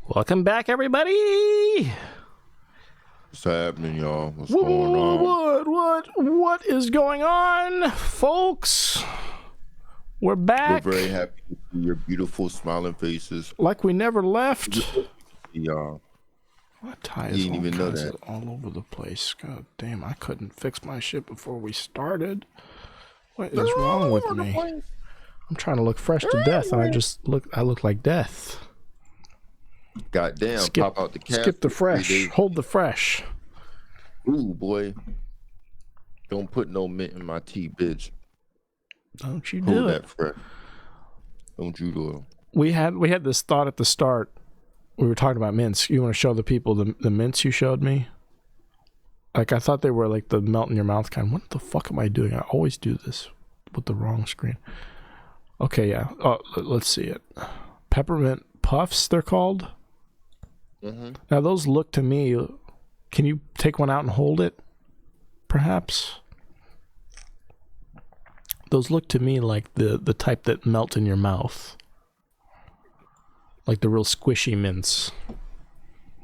Welcome back, everybody. What's happening, y'all? What's going on? What is going on, folks? We're back. We're very happy to see your beautiful, smiling faces. Like we never left. Y'all. What ties? You didn't even know that. All over the place. God damn! I couldn't fix my shit before we started. What is wrong with me? I'm trying to look fresh to death, and I look like death. Goddamn, pop out the cap. Skip the fresh. Hold the fresh. Ooh, boy. Don't put no mint in my tea, bitch. Don't you Hold do that it. fresh. Don't you do it. We had this thought at the start. We were talking about mints. You want to show the people the mints you showed me? Like, I thought they were like the melt in your mouth kind. What the fuck am I doing? I always do this with the wrong screen. Okay, yeah. Oh, let's see it. Peppermint puffs, they're called. Mm-hmm. Now those look to me. Can you take one out and hold it? Perhaps. Those look to me like the type that melt in your mouth, like the real squishy mints.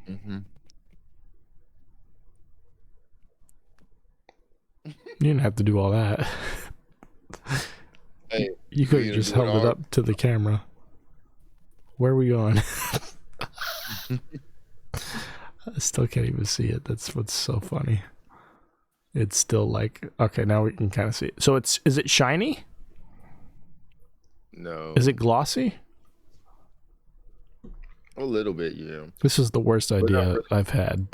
Mm-hmm. You didn't have to do all that. Hey, you could have just held it up to the camera. Where are we going? I still can't even see it. That's what's so funny. It's still like, okay, now we can kind of see it. So is it shiny? No. Is it glossy? A little bit, yeah. This is the worst idea I've had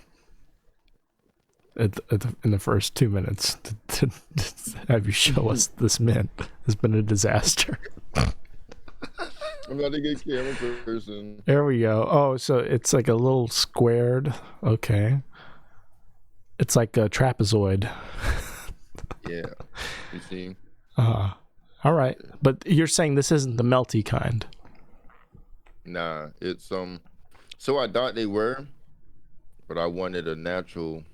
in the first 2 minutes to have you show us this mint. Has been a disaster. I'm about to get camera person. There we go. Oh, so it's like a little squared. Okay. It's like a trapezoid. Yeah. You see? All right. But you're saying this isn't the melty kind. Nah, it's so I thought they were, but I wanted a natural.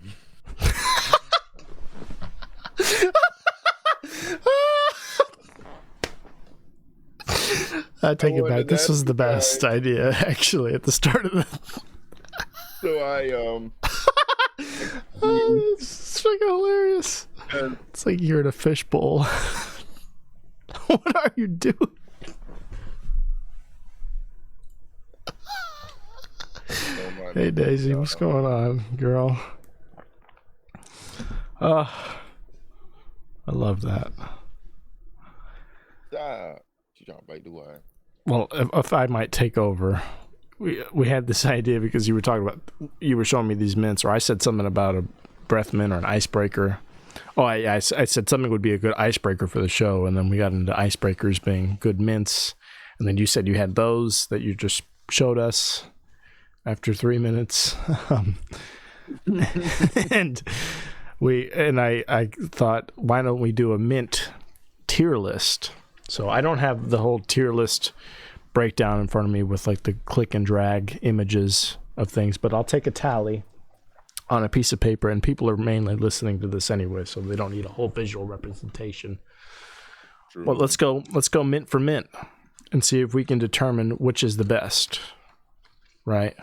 I take it back. This was the best idea, actually, at the start of the. So I it's fucking hilarious. It's like you're in a fishbowl. What are you doing? Hey Daisy, what's going on, girl? I love that. Well, if I might take over, we had this idea because you were showing me these mints, or I said something about a breath mint or an icebreaker. Oh, I said something would be a good icebreaker for the show, and then we got into icebreakers being good mints, and then you said you had those that you just showed us after 3 minutes, and I thought, why don't we do a mint tier list? So I don't have the whole tier list breakdown in front of me with like the click and drag images of things, but I'll take a tally on a piece of paper, and people are mainly listening to this anyway, so they don't need a whole visual representation. True. Well, let's go mint for mint and see if we can determine which is the best, right?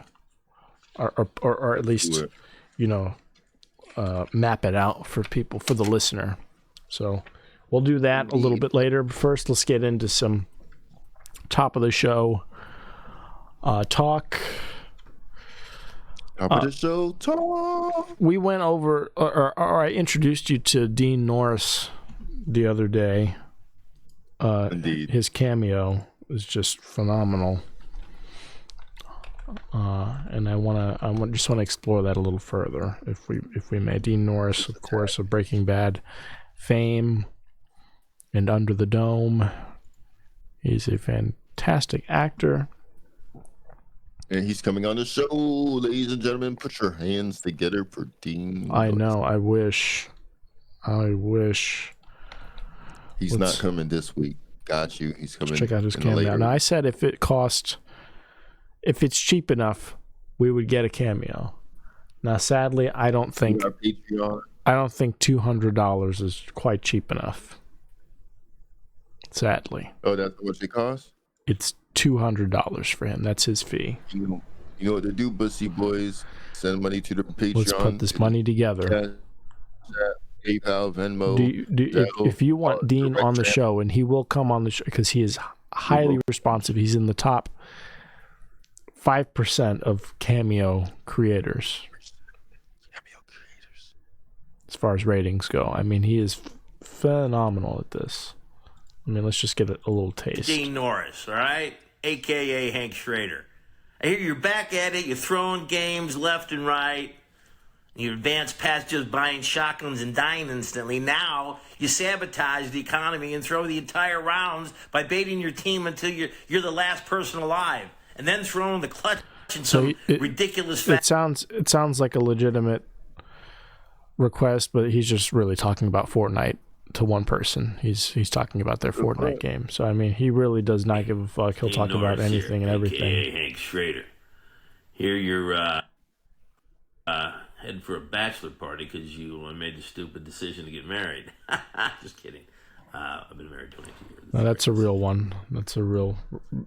Or at least, map it out for people, for the listener. So we'll do that a little bit later. But first, let's get into some top of the show talk. Top of the show talk. We went over, or I introduced you to Dean Norris the other day. Indeed. His cameo was just phenomenal. And I just want to explore that a little further, if we may. Dean Norris, of course, of Breaking Bad fame and Under the Dome. He's a fantastic actor. And he's coming on the show, ladies and gentlemen. Put your hands together for Dean. I know. I wish. He's not coming this week. Got you. He's coming. Check out his cameo. Now, I said if it's cheap enough, we would get a cameo. Now, sadly, I don't think $200 is quite cheap enough. Sadly. Oh, that's how much it costs? It's $200 for him. That's his fee. You know what to do, Bussy Boys. Send money to the Patreon. Let's put this money together. PayPal, Venmo. If you want Dean on the show, and he will come on the show because he is highly responsive. He's in the top 5% of cameo creators. As far as ratings go. I mean, he is phenomenal at this. I mean, let's just get a little taste. Dean Norris, all right? A.K.A. Hank Schrader. I hear you're back at it. You're throwing games left and right. You advance past just buying shotguns and dying instantly. Now you sabotage the economy and throw the entire rounds by baiting your team until you're the last person alive, and then throwing the clutch in some ridiculous. It sounds like a legitimate request, but he's just really talking about Fortnite to one person. He's talking about their Fortnite game. So I mean, he really does not give a fuck. He'll talk about anything and everything. AKA Hank Schrader. Here you're heading for a bachelor party because you made the stupid decision to get married. Just kidding. I've been married 22 years. No, that's a real one. That's a real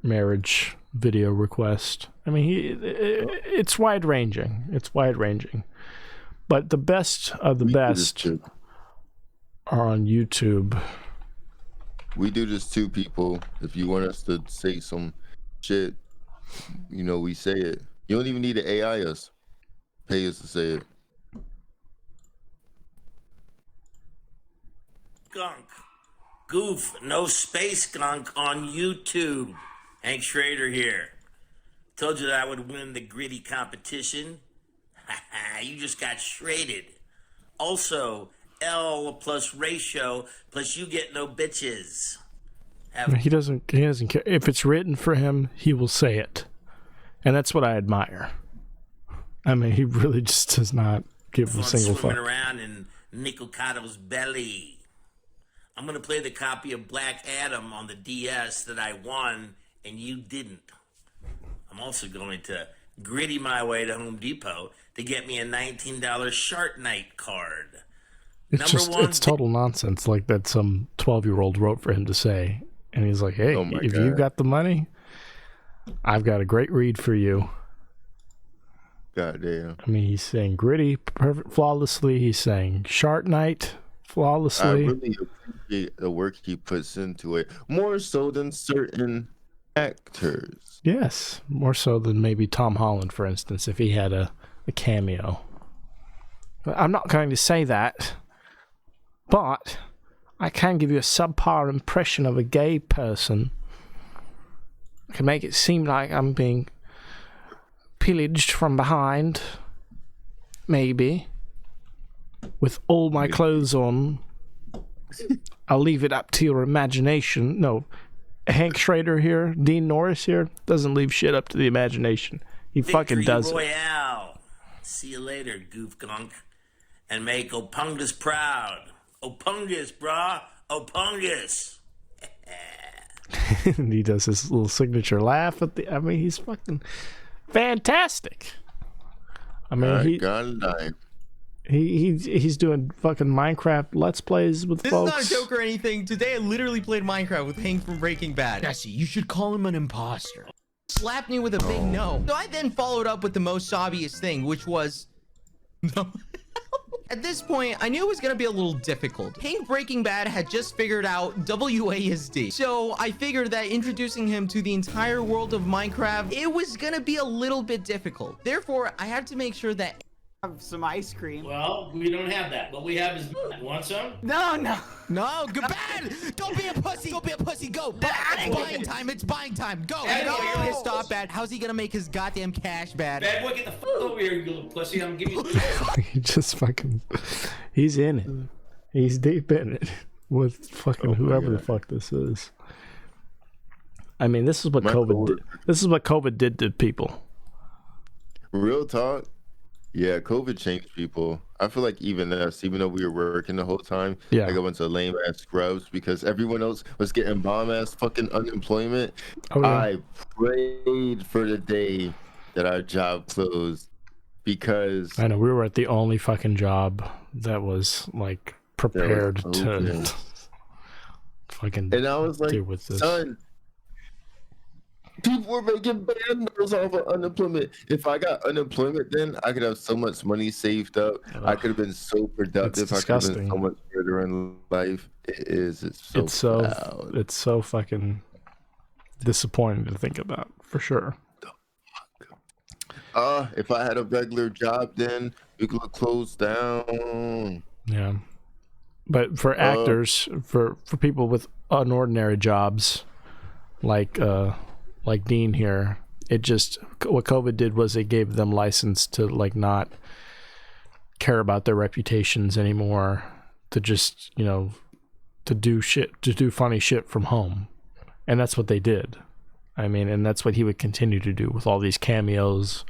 marriage video request. I mean, it's wide ranging. It's wide ranging. But the best of the best are on YouTube. We do this too, people. If you want us to say some shit, we say it. You don't even need to AI us. Pay us to say it. Gunk. Goof. No space gunk on YouTube. Hank Schrader here. Told you that I would win the gritty competition. You just got shredded. Also, L plus ratio plus you get no bitches. He doesn't care. If it's written for him, he will say it. And that's what I admire. I mean, he really just does not give a single fuck. Swimming around in Nicocato's belly. I'm going to play the copy of Black Adam on the DS that I won and you didn't. I'm also going to gritty my way to Home Depot to get me a $19 Shark Night card. It's total nonsense, like that some 12-year-old wrote for him to say. And he's like, hey, if you got the money, I've got a great read for you. Goddamn. I mean, he's saying gritty flawlessly. He's saying Shark Night flawlessly. I really appreciate the work he puts into it, more so than certain actors. Yes, more so than maybe Tom Holland, for instance, if he had a cameo. I'm not going to say that, but I can give you a subpar impression of a gay person. I can make it seem like I'm being pillaged from behind, maybe, with all my clothes on. I'll leave it up to your imagination. No, Hank Schrader here, Dean Norris here, doesn't leave shit up to the imagination. He fucking does it. Royale. See you later, goof gunk. And make Opungus proud. Opungus, brah. Opungus. And he does his little signature laugh at the. I mean, he's fucking fantastic. I mean, he's doing fucking Minecraft Let's Plays with folks. This is not a joke or anything. Today I literally played Minecraft with Hank from Breaking Bad. Jesse, you should call him an imposter. Slapped me with a big no. So I then followed up with the most obvious thing, which was no. At this point, I knew it was going to be a little difficult. Hank Breaking Bad had just figured out WASD. So I figured that introducing him to the entire world of Minecraft, it was going to be a little bit difficult. Therefore, I had to make sure that have some ice cream. Well, we don't have that. What we have is want some? No. No, go bad! Don't be a pussy! Don't be a pussy! Go! It's buying time! It's buying time! Go! No. Stop, Bad. How's he gonna make his goddamn cash, Bad? Bad boy, get the fuck over here, you little pussy. I'm giving you. He just fucking. He's in it. He's deep in it with fucking whoever the fuck this is. I mean, this is what COVID did. This is what COVID did to people. Real talk. Yeah, COVID changed people. I feel like even us, even though we were working the whole time, Yeah. like I went to lame ass scrubs because everyone else was getting bomb ass fucking unemployment. Oh, yeah. I prayed for the day that our job closed because I know we were at the only fucking job that was like prepared to fucking and I was like, deal with this. son, people were making bandos off of unemployment. If I got unemployment, then I could have so much money saved up. I could have been so productive. I could have been so much better in life. It's so fucking disappointing to think about, for sure. If I had a regular job, then we could close down. Yeah, but for actors, for people with unordinary jobs, like Dean here, it just, what COVID did was it gave them license to like not care about their reputations anymore, to just, you know, to do funny shit from home. And that's what they did. I mean, and that's what he would continue to do with all these cameos,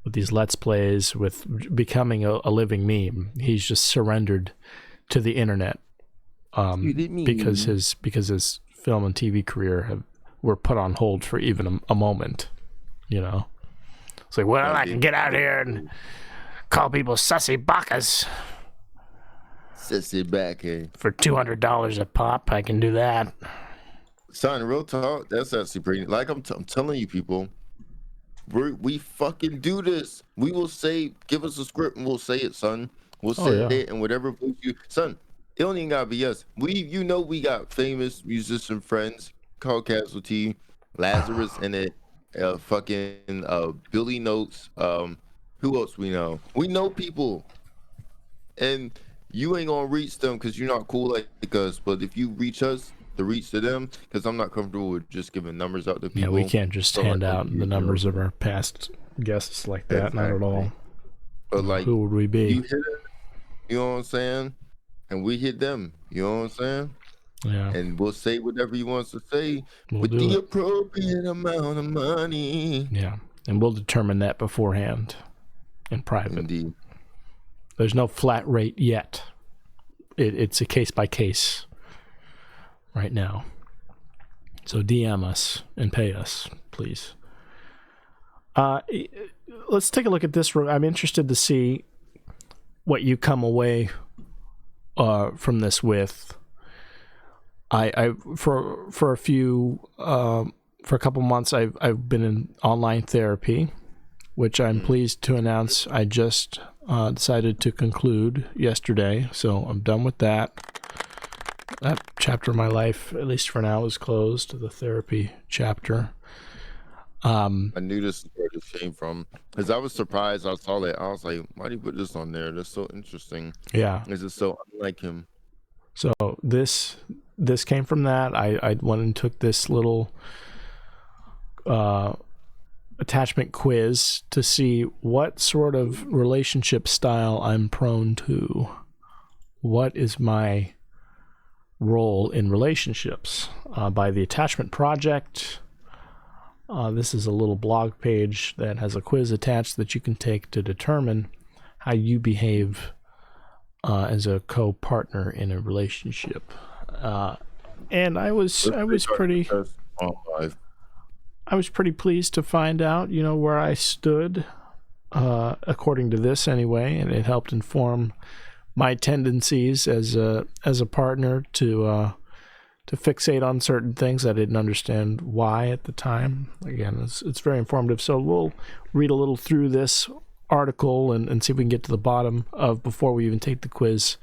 with these Let's Plays, with becoming a living meme. He's just surrendered to the internet because his film and TV career were put on hold for even a moment, you know. It's like, well, I can get out here and call people sussy bakas. Sussy backer. For $200 a pop, I can do that. Son, real talk, that's actually pretty. Like I'm telling you, people, we fucking do this. We will say, give us a script and we'll say it, son. We'll say it and whatever voice you, son. It don't even gotta be us. We got famous musician friends called Casualty, Lazarus in it, fucking Billy Notes. Who else we know? We know people, and you ain't gonna reach them because you're not cool like us. But if you reach us, to reach to them, because I'm not comfortable with just giving numbers out to people. Yeah, we can't just hand out the numbers of our past guests like that. Exactly. Not at all. But like, who would we be? You hit them, you know what I'm saying? And we hit them. You know what I'm saying? Yeah. And we'll say whatever you want us to say with the appropriate amount of money. Yeah. And we'll determine that beforehand in private. Indeed. There's no flat rate yet. It's a case by case right now. So DM us and pay us, please. Let's take a look at this. I'm interested to see what you come away from this with. For a couple months I've been in online therapy, which I'm pleased to announce I just decided to conclude yesterday. So I'm done with that. That chapter of my life, at least for now, is closed. The therapy chapter. I knew this is where this came from because I was surprised. I saw that. I was like, "Why do you put this on there? That's so interesting." Yeah, this is so unlike him. So this came from that. I went and took this little attachment quiz to see what sort of relationship style I'm prone to. What is my role in relationships? By the Attachment Project. This is a little blog page that has a quiz attached that you can take to determine how you behave as a co-partner in a relationship. And I was pretty pleased to find out, you know, where I stood, according to this anyway, and it helped inform my tendencies as a partner to fixate on certain things. I didn't understand why at the time. Again, it's very informative. So we'll read a little through this article and see if we can get to the bottom of, before we even take the quiz,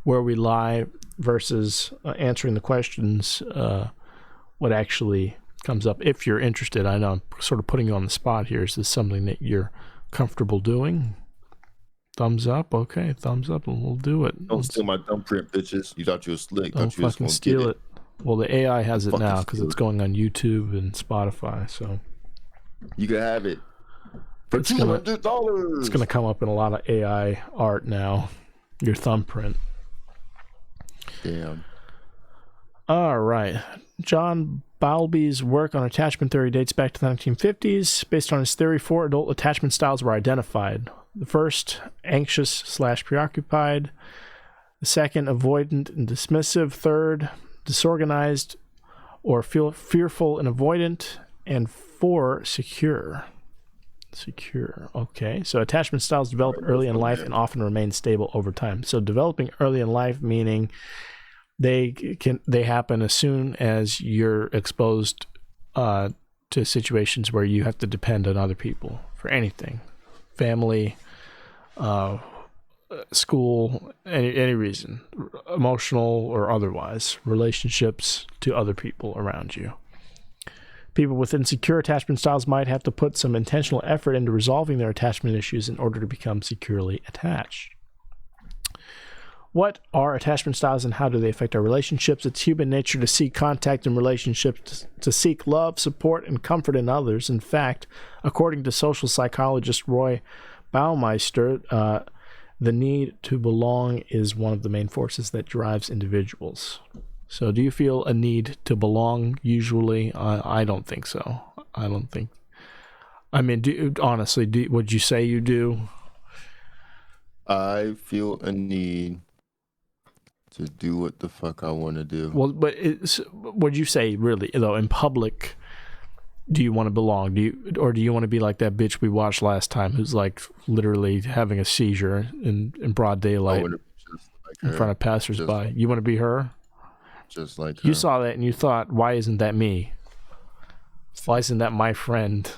where we lie versus answering the questions, what actually comes up. If you're interested, I know I'm sort of putting you on the spot here. Is this something that you're comfortable doing? Thumbs up. Okay, thumbs up, and we'll do it. Don't steal my thumbprint, bitches. You thought you were slick. Don't fucking steal it. Well, the AI has it now because it's going on YouTube and Spotify. So you can have it for $200. It's gonna come up in a lot of AI art now. Your thumbprint. Damn. All right. John Bowlby's work on attachment theory dates back to the 1950s. Based on his theory, 4 adult attachment styles were identified. The first, anxious/preoccupied. The second, avoidant and dismissive. Third, disorganized or fearful and avoidant. And 4, secure. Secure. Okay. So attachment styles develop early in life and often remain stable over time. So developing early in life, meaning they happen as soon as you're exposed to situations where you have to depend on other people for anything, family, school, any reason, emotional or otherwise, relationships to other people around you. People with insecure attachment styles might have to put some intentional effort into resolving their attachment issues in order to become securely attached. What are attachment styles and how do they affect our relationships? It's human nature to seek contact in relationships, to seek love, support, and comfort in others. In fact, according to social psychologist Roy Baumeister, the need to belong is one of the main forces that drives individuals. So do you feel a need to belong usually? I don't think so. I don't think. I mean, honestly, would you say you do? I feel a need to do what the fuck I want to do. Well, but would you say really, though, in public, do you want to belong? Do you want to be like that bitch we watched last time who's like literally having a seizure in broad daylight in front of passersby? You want to be her? Just like her. You saw that and you thought, why isn't that me? Why isn't that my friend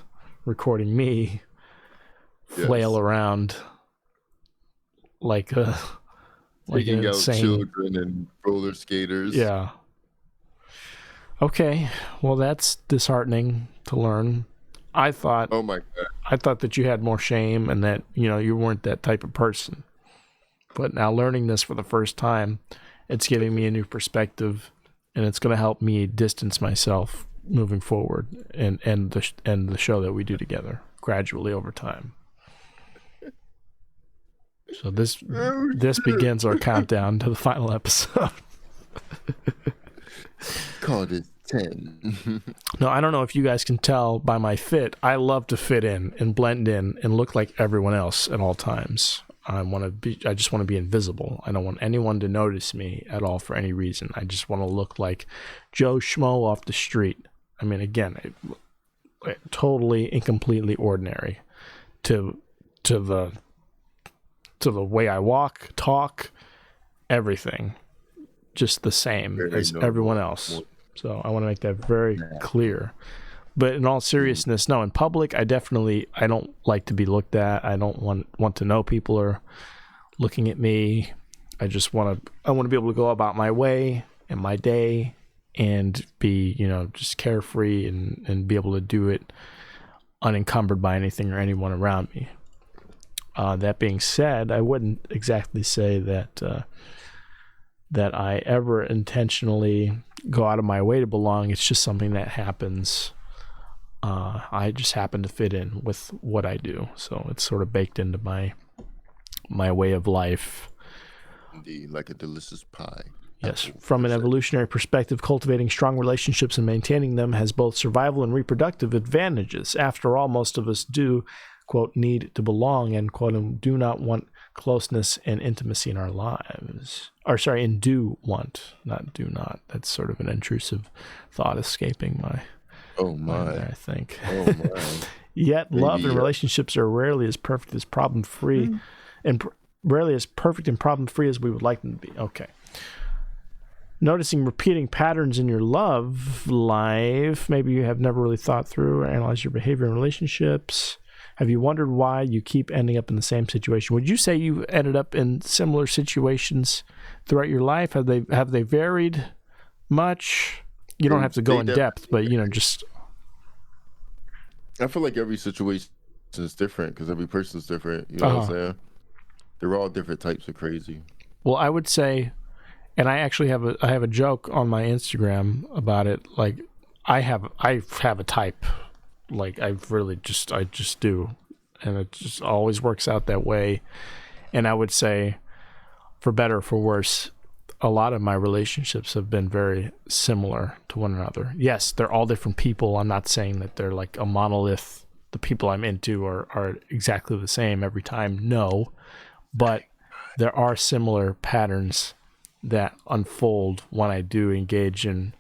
recording me flail around like a taking out insane children and roller skaters? Yeah. Okay. Well, that's disheartening to learn. I thought. Oh my God. I thought that you had more shame and that you weren't that type of person. But now learning this for the first time, it's giving me a new perspective, and it's going to help me distance myself moving forward and the show that we do together gradually over time. So this begins our countdown to the final episode. Called it 10. No, I don't know if you guys can tell by my fit. I love to fit in and blend in and look like everyone else at all times. I just want to be invisible. I don't want anyone to notice me at all for any reason. I just want to look like Joe Schmo off the street. I mean, again, totally and completely ordinary to the way I walk, talk, everything, just the same as everyone else. So I want to make that very clear. But in all seriousness, no, in public, I don't like to be looked at. I don't want to know people are looking at me. I want to be able to go about my way and my day and be, just carefree and be able to do it unencumbered by anything or anyone around me. That being said, I wouldn't exactly say that I ever intentionally go out of my way to belong. It's just something that happens. I just happen to fit in with what I do, so it's sort of baked into my way of life. Indeed, like a delicious pie. Yes, from an evolutionary perspective, cultivating strong relationships and maintaining them has both survival and reproductive advantages. After all, most of us do, quote, need to belong, and quote, do not want closeness and intimacy in our lives. And do want, not do not. That's sort of an intrusive thought escaping my... Oh my! I think. Oh my! Yet, love and relationships are rarely as perfect as problem-free, and rarely as perfect and problem-free as we would like them to be. Okay. Noticing repeating patterns in your love life. Maybe you have never really thought through or analyzed your behavior in relationships. Have you wondered why you keep ending up in the same situation? Would you say you ended up in similar situations throughout your life? Have they varied much? You don't have to go in depth, but just. I feel like every situation is different because every person is different. You know what I'm saying? They're all different types of crazy. Well, I would say, and I actually have a joke on my Instagram about it. Like, I have a type. Like, I just do, and it just always works out that way. And I would say, for better or for worse, a lot of my relationships have been very similar to one another. Yes, they're all different people. I'm not saying that they're like a monolith. The people I'm into are exactly the same every time. No, but there are similar patterns that unfold when I do engage in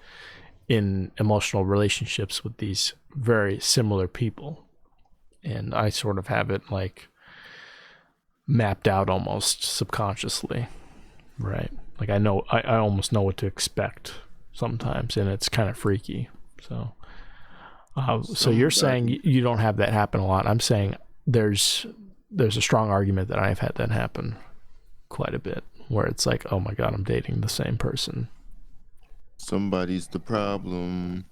emotional relationships with these very similar people. And I sort of have it like mapped out almost subconsciously, right? Like I almost know what to expect sometimes, and it's kind of freaky. So you're saying you don't have that happen a lot. I'm saying there's a strong argument that I've had that happen quite a bit, where it's like, oh my God, I'm dating the same person. Somebody's the problem.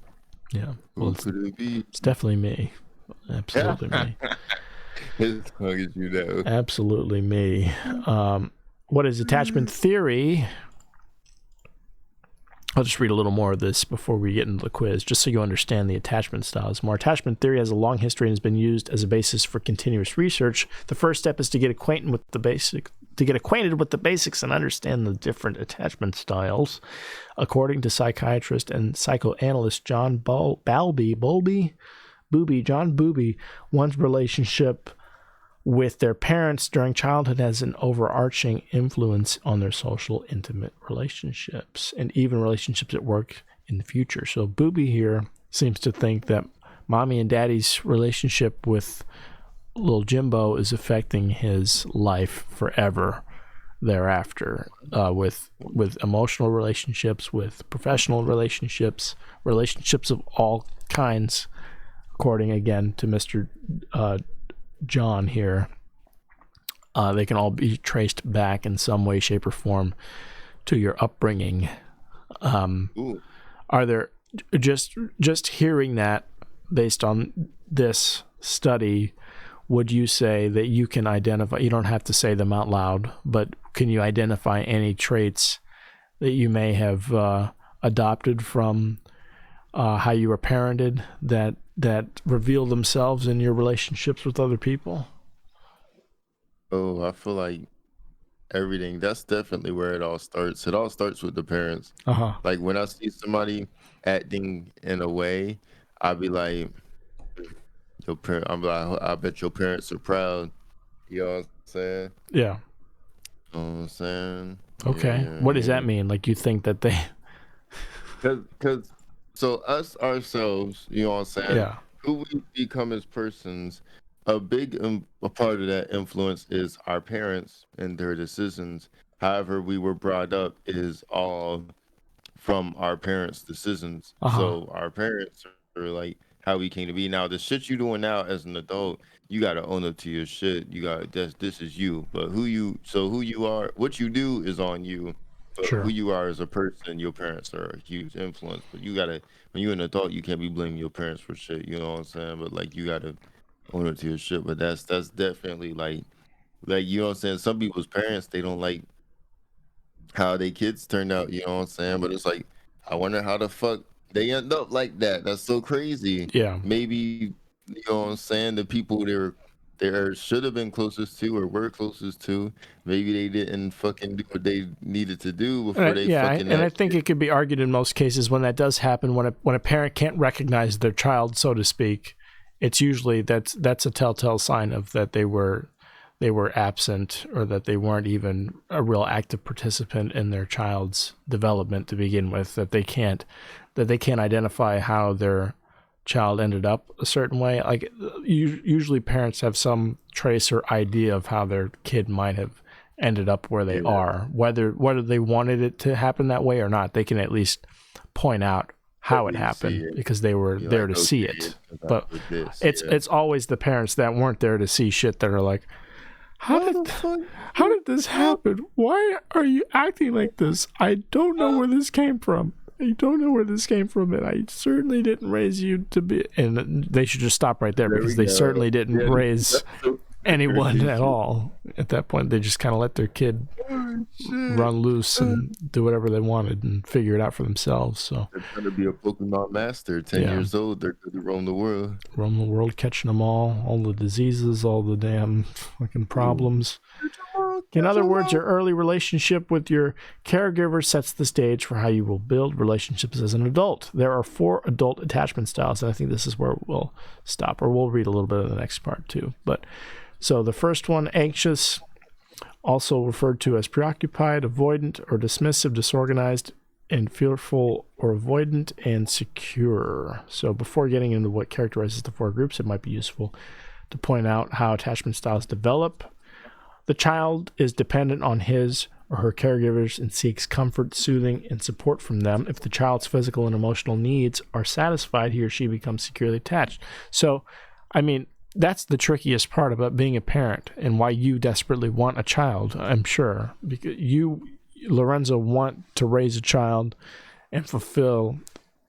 Yeah. Who could it be? It's definitely me. Absolutely me. As long as you know. Absolutely me. What is attachment theory? I'll just read a little more of this before we get into the quiz, just so you understand the attachment styles more. Attachment theory has a long history and has been used as a basis for continuous research. The first step is to get acquainted with the basics and understand the different attachment styles. According to psychiatrist and psychoanalyst John Bowlby, one's relationship with their parents during childhood has an overarching influence on their social, intimate relationships and even relationships at work in the future. So Booby here seems to think that mommy and daddy's relationship with little Jimbo is affecting his life forever thereafter, with emotional relationships, with professional relationships of all kinds, according again to Mr. John here. They can all be traced back in some way, shape, or form to your upbringing. Are there, just hearing that based on this study, would you say that you can identify, you don't have to say them out loud, but can you identify any traits that you may have adopted from how you were parented that reveal themselves in your relationships with other people? Oh, I feel like everything. That's definitely where it all starts. It all starts with the parents. Like when I see somebody acting in a way, I'll be like, I'm like, I bet your parents are proud. You know what I'm saying? Yeah. You know what I'm saying? Okay. Yeah, what does that mean? Like you think that they... Because so us ourselves, you know what I'm saying? Yeah. Who we become as persons, a part of that influence is our parents and their decisions. However we were brought up is all from our parents' decisions. So our parents are like how we came to be. Now the shit you doing now as an adult, you gotta own up to your shit. You got this is you. But who you are, what you do is on you. But Sure. who you are as a person, your parents are a huge influence. But you gotta, when you're an adult, you can't be blaming your parents for shit. You know what I'm saying? But like you gotta own up to your shit. But that's definitely like you know what I'm saying. Some people's parents, they don't like how their kids turned out. You know what I'm saying? But it's like, I wonder how the fuck they end up like that. That's so crazy. Yeah. Maybe, you know what I'm saying, the people they should have been closest to or were closest to, maybe they didn't fucking do what they needed to do before they fucking... And I think it could be argued in most cases when that does happen, when a parent can't recognize their child, so to speak, it's usually that's a telltale sign of that they were absent, or that they weren't even a real active participant in their child's development to begin with, that they can't identify how their child ended up a certain way. Like usually parents have some trace or idea of how their kid might have ended up where they are, whether they wanted it to happen that way or not. They can at least point out how it happened because they were there to see it. But it's always the parents that weren't there to see shit that are like, how did this happen? Why are you acting like this? I don't know where this came from. I don't know where this came from, and I certainly didn't raise you to be... And they should just stop right there, because they certainly didn't raise anyone at all. At that point, they just kind of let their kid run loose and do whatever they wanted and figure it out for themselves. So they're trying to be a Pokemon master. 10 years old, they're going to roam the world. Roam the world, catching them all the diseases, all the damn fucking problems. In other words, your early relationship with your caregiver sets the stage for how you will build relationships as an adult. There are 4 adult attachment styles, and I think this is where we'll stop, or we'll read a little bit of the next part too. But so the first one, anxious, also referred to as preoccupied, avoidant, or dismissive, disorganized, and fearful or avoidant, and secure. So before getting into what characterizes the 4 groups, it might be useful to point out how attachment styles develop. The child is dependent on his or her caregivers and seeks comfort, soothing, and support from them. If the child's physical and emotional needs are satisfied, he or she becomes securely attached. So, I mean, that's the trickiest part about being a parent and why you desperately want a child, I'm sure. Because you, Lorenzo, want to raise a child and fulfill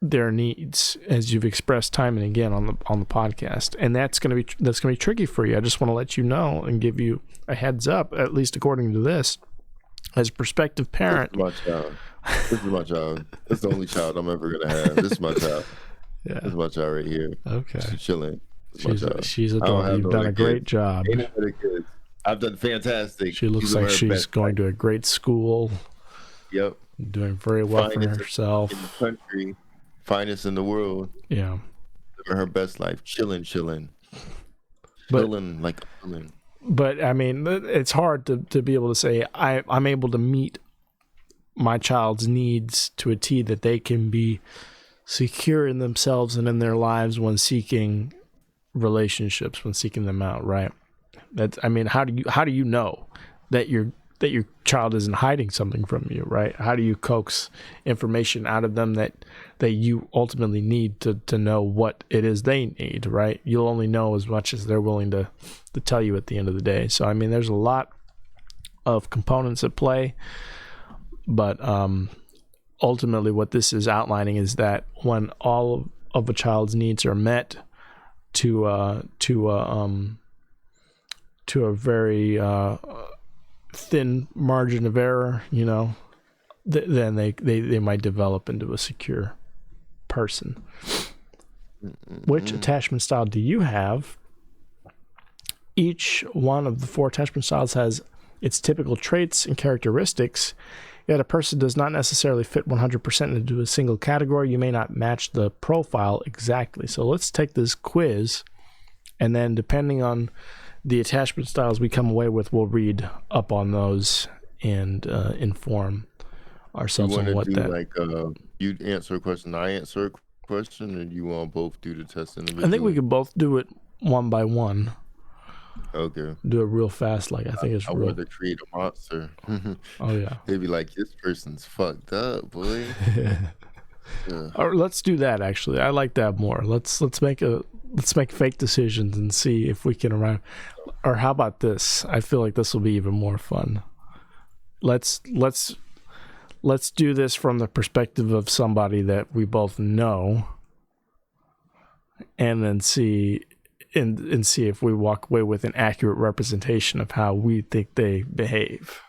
their needs, as you've expressed time and again on the podcast, and that's gonna be tricky for you. I just want to let you know and give you a heads up, at least according to this, as a prospective parent. This is my child. This is the only child I'm ever gonna have. This is my child. Yeah, this is my child right here. Okay, she's chilling. She's adorable. You've done a great job. I've done fantastic. She looks like she's going to a great school. Yep, doing very well for herself. In the country. Finest in the world. Yeah. Living her best life. Chilling like a villain. But, I mean, it's hard to be able to say, I'm able to meet my child's needs to a T, that they can be secure in themselves and in their lives when seeking relationships, when seeking them out, right? That's, I mean, how do you know that your child isn't hiding something from you, right? How do you coax information out of them that you ultimately need to know what it is they need, right? You'll only know as much as they're willing to tell you at the end of the day. So, I mean, there's a lot of components at play, but ultimately what this is outlining is that when all of a child's needs are met to a very thin margin of error, you know, then they might develop into a secure person. Which attachment style do you have? Each one of the 4 attachment styles has its typical traits and characteristics, yet a person does not necessarily fit 100% into a single category. You may not match the profile exactly. So let's take this quiz, and then depending on the attachment styles we come away with, we'll read up on those and inform ourselves on what that. Like, you answer a question, I answer a question, and you want both do the test individually? I think we could both do it one by one. Okay. Do it real fast, like I think it's I real. want to create a monster. Oh yeah. They'd be like, this person's fucked up, boy. Yeah. Or let's do that. Actually, I like that more. Let's make fake decisions and see if we can arrive. Or how about this? I feel like this will be even more fun. Let's do this from the perspective of somebody that we both know, and then see if we walk away with an accurate representation of how we think they behave.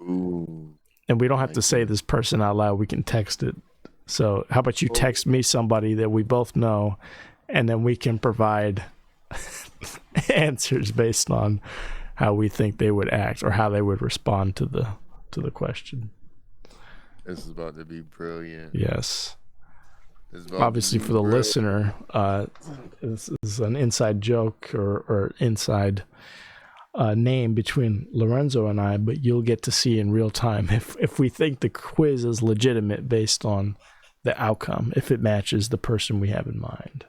Ooh. And we don't have to say this person out loud. We can text it. So how about you text me somebody that we both know, and then we can provide answers based on how we think they would act or how they would respond to the question. This is about to be brilliant. Yes. Obviously, for the listener, this is an inside joke or inside name between Lorenzo and I, but you'll get to see in real time if we think the quiz is legitimate based on the outcome, if it matches the person we have in mind.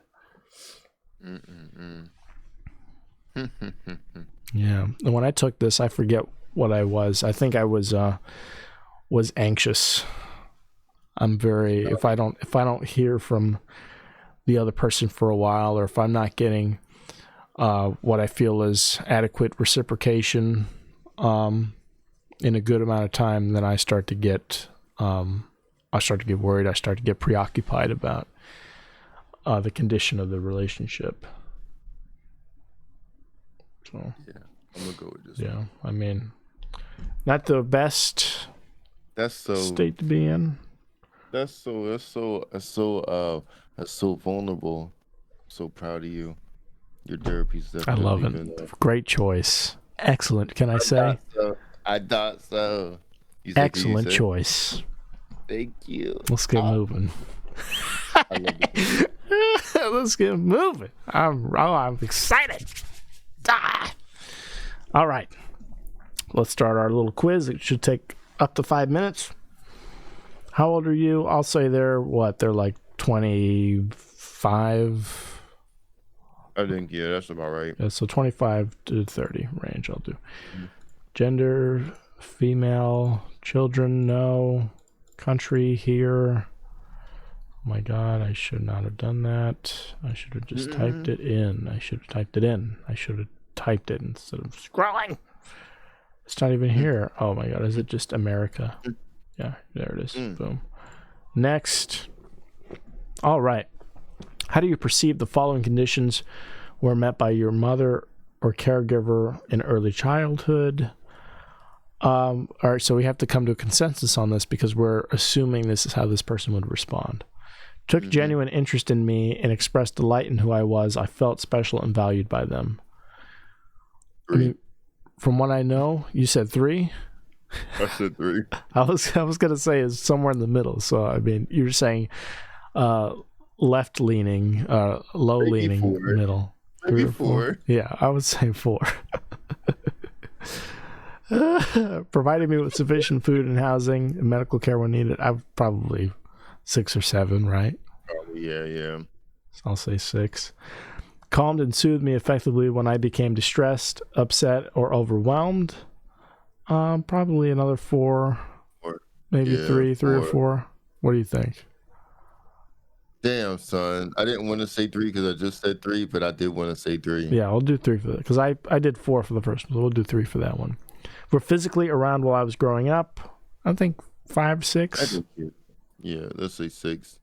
Yeah. And when I took this, I forget what I was. I think I was anxious. I'm very, if I don't hear from the other person for a while, or if I'm not getting what I feel is adequate reciprocation in a good amount of time, then I start to get worried. I start to get preoccupied about the condition of the relationship. So yeah, I'm gonna go with this. Yeah, I mean, not the best. That's so state to be in. That's so vulnerable. I'm so proud of you. Your therapy's definitely. I love it. Great choice. Excellent. Can I say? I thought so. Excellent choice. Thank you. Let's get moving. I love it. Let's get moving. I'm excited. All right. Let's start our little quiz. It should take up to 5 minutes. How old are you? I'll say they're like 25. I think, yeah, that's about right. Yeah, so 25 to 30 range I'll do. Gender, female, children, no. Country, here. Oh my God, I should not have done that. I should have just typed it in. I should have typed it instead of scrolling. It's not even here. Oh my God, is it just America? Yeah, there it is. Boom. Next. All right. How do you perceive the following conditions were met by your mother or caregiver in early childhood? All right, so we have to come to a consensus on this because we're assuming this is how this person would respond. Took genuine interest in me and expressed delight in who I was. I felt special and valued by them. I mean, from what I know, you said 3? I said 3. I was gonna say is somewhere in the middle. So I mean, you're saying left leaning, low leaning, middle. Maybe 4. Yeah, I would say 4. Provided me with sufficient food and housing and medical care when needed. I'm probably 6 or 7, right? Probably, yeah. So I'll say 6. Calmed and soothed me effectively when I became distressed, upset, or overwhelmed. Probably another 4, maybe 3 or 4. What do you think? Damn, son. I didn't want to say 3 because I just said 3, but I did want to say 3. Yeah, I'll do 3 for that because I did 4 for the first one, so we'll do 3 for that one. We're physically around while I was growing up. I think 5, 6. Yeah, let's say 6.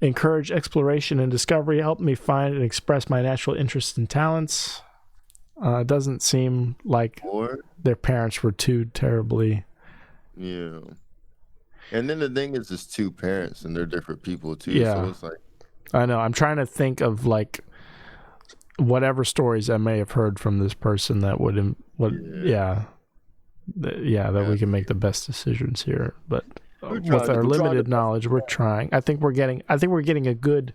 Encourage exploration and discovery. Helped me find and express my natural interests and talents. It doesn't seem like their parents were too terribly. Yeah. And then the thing is, it's 2 parents and they're different people too. Yeah. So it's like, I know. I'm trying to think of like whatever stories I may have heard from this person that would that we can make the best decisions here. But with our limited knowledge, we're trying. I think we're getting a good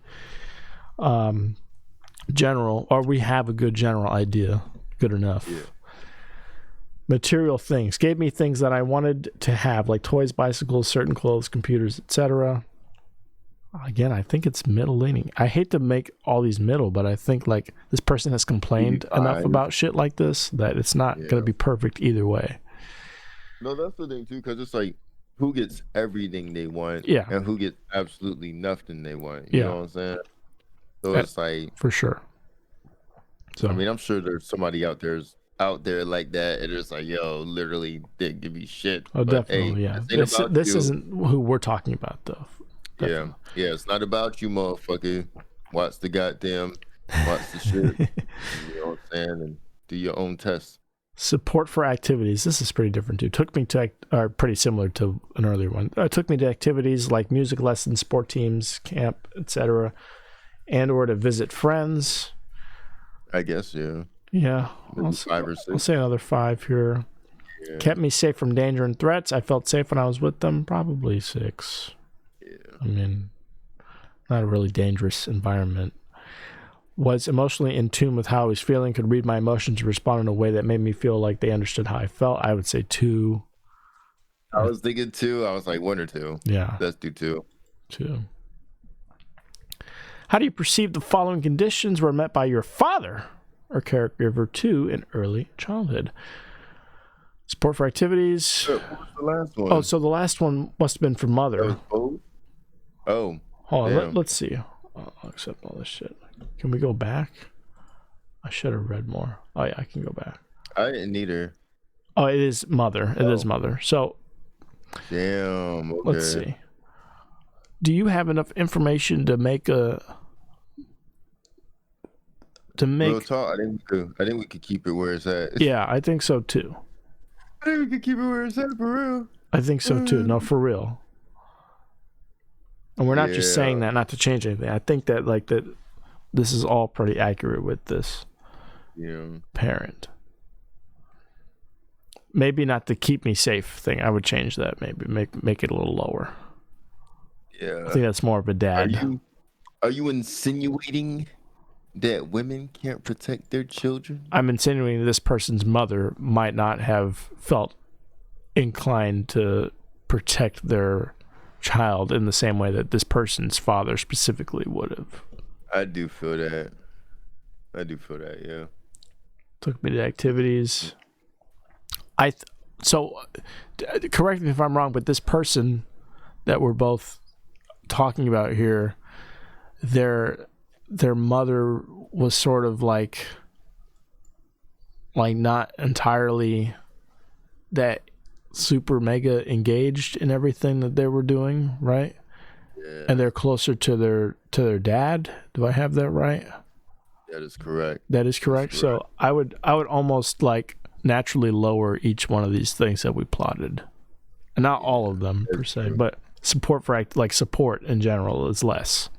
general, or we have a good general idea. Good enough. Yeah. Material things. Gave me things that I wanted to have, like toys, bicycles, certain clothes, computers, etc. Again, I think it's middle leaning. I hate to make all these middle, but I think like this person has complained enough about shit like this that it's not going to be perfect either way. No, that's the thing too, because it's like who gets everything they want, and who gets absolutely nothing they want. You know what I'm saying? So it's like for sure. So I mean, I'm sure there's somebody out there like that, and it's like, yo, literally didn't give me shit. Oh, but, definitely, hey, this isn't who we're talking about, though. Definitely. Yeah, it's not about you, motherfucker. Watch the shit. You know what I'm saying? And do your own tests. Support for activities. This is pretty different too. Took me to, or pretty similar to an earlier one. Took me to activities like music lessons, sport teams, camp, etc., and or to visit friends. I guess, yeah. Yeah, Maybe 5 or 6. I'll say another 5 here. Yeah. Kept me safe from danger and threats. I felt safe when I was with them. Probably 6. Yeah. I mean, not a really dangerous environment. Was emotionally in tune with how I was feeling. Could read my emotions and respond in a way that made me feel like they understood how I felt. I would say 2. I was thinking 2. I was like 1 or 2. Yeah. Let's do 2. 2. How do you perceive the following conditions were met by your father or caregiver too in early childhood? Support for activities. What was the last one? Oh, so the last one must have been for mother. Oh. Hold on, let's see. I'll accept all this shit. Can we go back? I should have read more. Oh yeah, I can go back. I didn't either. Oh, it is mother. It is mother. So damn. Okay. Let's see. Do you have enough information to make Real talk, I think we could keep it where it's at. Yeah, I think so too. I think we could keep it where it's at for real. I think so too. No, for real. And we're not just saying that not to change anything. I think that like that this is all pretty accurate with this parent. maybe not the keep me safe thing. I would change that. Maybe make it a little lower. Yeah. I think that's more of a dad. Are you insinuating that women can't protect their children? I'm insinuating this person's mother might not have felt inclined to protect their child in the same way that this person's father specifically would have. I do feel that. Yeah. Took me to activities. So correct me if I'm wrong, but this person that we're both talking about here, their mother was sort of like not entirely that super mega engaged in everything that they were doing, right? Yeah. And they're closer to their dad. Do I have that right? That is correct. That is correct. So I would almost like naturally lower each one of these things that we plotted, and not all of them per se, but support support in general is less.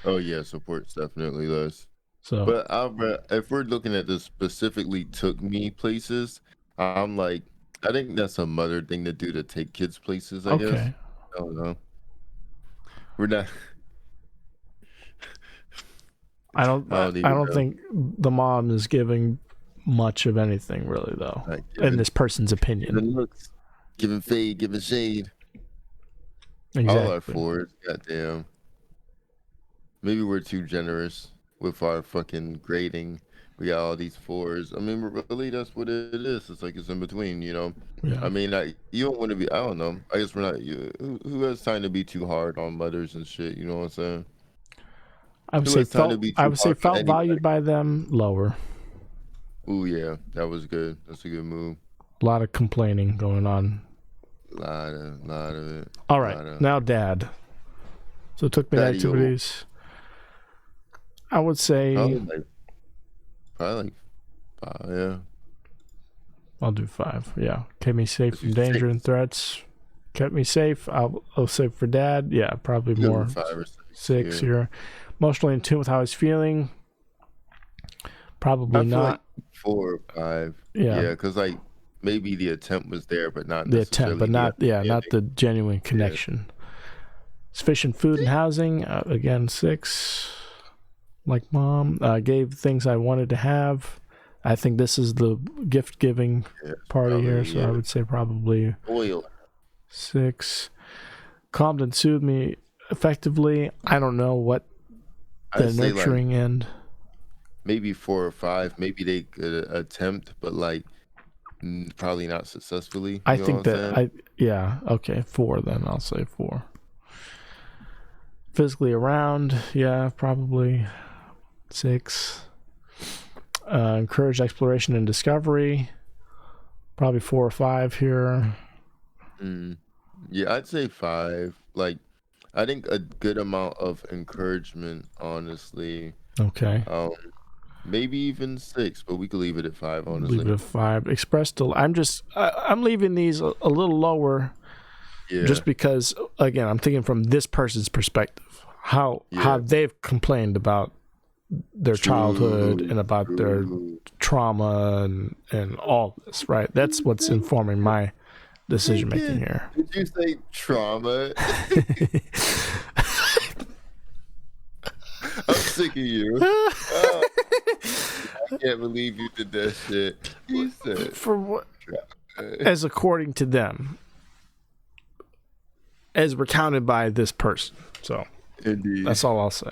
Oh yeah, support's definitely less. So, but if we're looking at this specifically, took me places. I'm like, I think that's a mother thing to do, to take kids places. I guess. I don't know. We're not. I don't think the mom is giving much of anything really, though, in this person's opinion. Giving looks, giving fade, giving shade. Exactly. All our fours, goddamn. Maybe we're too generous with our fucking grading. We got all these fours. I mean, really, that's what it is. It's like it's in between, you know. Yeah. I mean, you don't want to be. I don't know. I guess we're not. Who has time to be too hard on mothers and shit? You know what I'm saying? I would say felt valued by them, lower. Ooh, yeah, that was good. That's a good move. A lot of complaining going on. A lot of it. All right, now dad. So it took me to activities. I would say probably like 5, yeah. I'll do 5. Yeah, kept me safe from danger and threats. Kept me safe. I'll say for dad. Yeah, probably more 5 or 6 here. Emotionally in tune with how I was feeling. Probably not. Like 4 or 5. Yeah, because like maybe the attempt was there, but not the attempt, but not the genuine connection. Yeah. Sufficient food and housing. Again, 6. Like mom, gave things I wanted to have. I think this is the gift giving party here, so I would say probably 6. Calmed and soothed me effectively. I don't know what the nurturing end. Maybe 4 or 5. Maybe they could attempt, but like probably not successfully. I think that 4 then. I'll say 4. Physically around, probably 6. Encourage exploration and discovery, probably 4 or 5 here. Yeah, I'd say 5. Like, I think a good amount of encouragement, honestly. Okay. Maybe even 6, but we could leave it at 5, honestly. Leave it at 5. I'm leaving these a little lower. Yeah. Just because, again, I'm thinking from this person's perspective, how they've complained about their childhood and about their trauma and all this, right? That's what's informing my decision making here. Did you say trauma? I'm sick of you. I can't believe you did that shit. You said for what? As according to them. As recounted by this person. So indeed. That's all I'll say.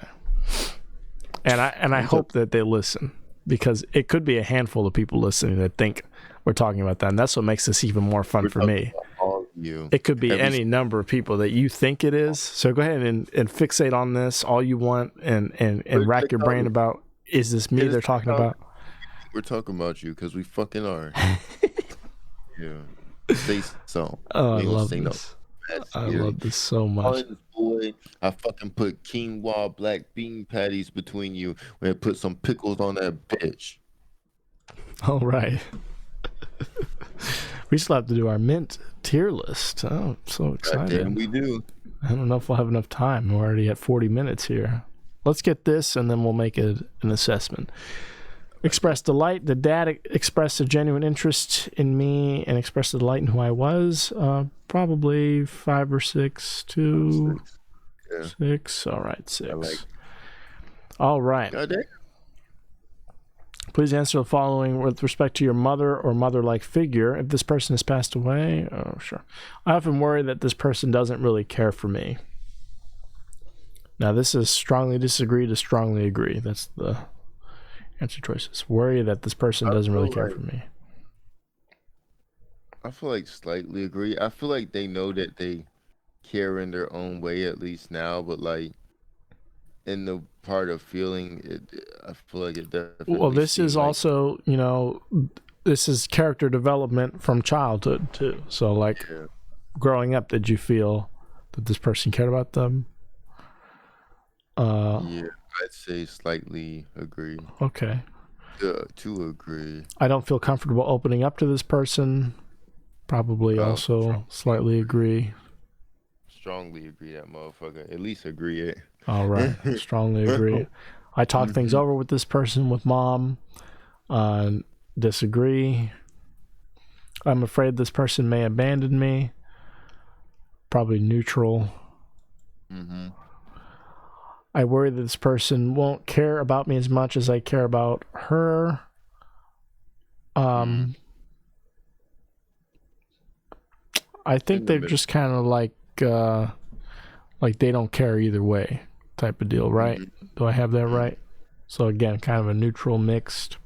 And I hope that they listen, because it could be a handful of people listening that think we're talking about that, and that's what makes this even more fun for me. It could be any number of people that you think it is. So go ahead and fixate on this all you want and rack your brain about, is this me they're talking about? We're talking about you because we fucking are. Yeah. Say so. Oh, I love this. I love this so much. Boy, I fucking put quinoa black bean patties between you and put some pickles on that bitch. All right. We still have to do our mint tier list. Oh, I'm so excited. Goddamn, we do. I don't know if we'll have enough time. We're already at 40 minutes here. Let's get this and then we'll make an assessment. Express delight. Did dad express a genuine interest in me and express the delight in who I was? Probably 5 or 6 to 6. All right, 6. All right. Please answer the following with respect to your mother or mother-like figure. If this person has passed away, oh, sure. I often worry that this person doesn't really care for me. Now, this is strongly disagree to strongly agree. That's the answer choices. Worry that this person doesn't really care for me. I feel like slightly agree. I feel like they know that they care in their own way, at least now, but like in the part of feeling it, I feel like it definitely. Well, this is like, also, this is character development from childhood too. So like growing up, did you feel that this person cared about them? Yeah, I'd say slightly agree. Okay. To agree. I don't feel comfortable opening up to this person. Probably also slightly agree. Strongly agree that motherfucker. At least agree it. All right. Strongly agree. I talk things over with this person, with mom. Disagree. I'm afraid this person may abandon me. Probably neutral. I worry that this person won't care about me as much as I care about her. I think they're just kind of like they don't care either way type of deal, right? Do I have that right? So again, kind of a neutral mixed.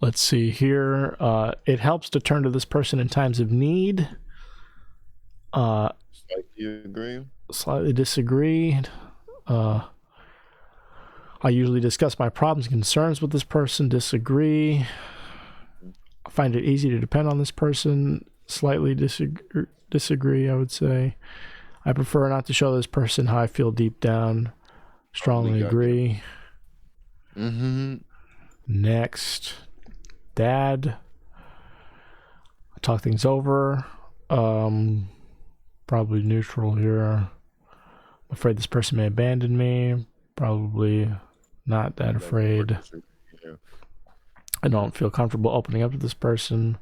Let's see here. It helps to turn to this person in times of need. Slightly agree. Slightly disagree. I usually discuss my problems and concerns with this person. Disagree. I find it easy to depend on this person. Slightly disagree, I would say. I prefer not to show this person how I feel deep down. Strongly agree. Next. Dad. I talk things over. Probably neutral here. I'm afraid this person may abandon me. Probably not that afraid. I don't feel comfortable opening up to this person.